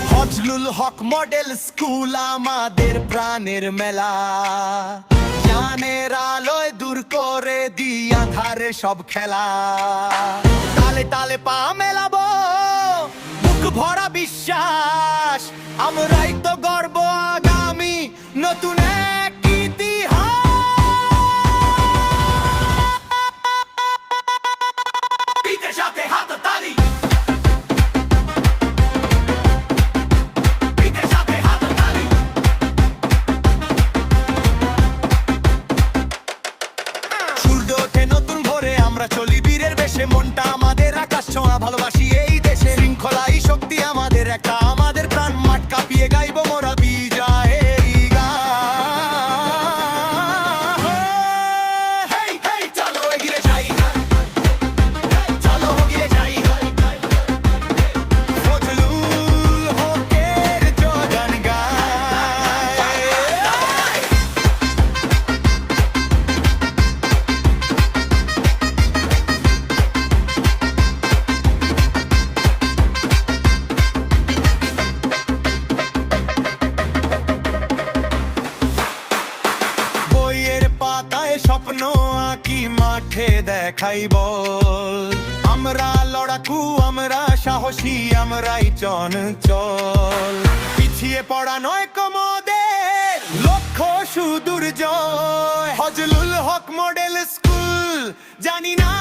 ফজলুল হক model school আমাদের প্রাণের মেলা, জ্ঞানের আলোয় দূর করে দিই আঁধারে সব খেলা। তালে তালে পা মেলাবো, মুখ ভরা বিশ্বাস, আমরাই তো গর্ব আগামী নতুন এক ইতিহাস। পিঠের সাথে হাততালি, চলি বীরের বেশে, মনটা আমাদের আকাশ ছোঁয়া, ভালোবাসি এই দেশে। শৃঙ্খলাই শক্তি আমাদের একটা, আমাদের প্রাণ মাঠ কাঁপিয়ে গাইবো মোরা বিজয়ের গান। চলো এগিয়ে যাই, চলো এগিয়ে যাই, ফজলুল হকের জয়গান গাই। স্বপ্ন আঁকি মাঠে দেখাই বল, আমরা লড়াকু, আমরা সাহসী, আমরাই চঞ্চল। পিছিয়ে পড়া নয় কমদের লক্ষ্য সুদূর জয়। ফজলুল হক মডেল স্কুল, জানি না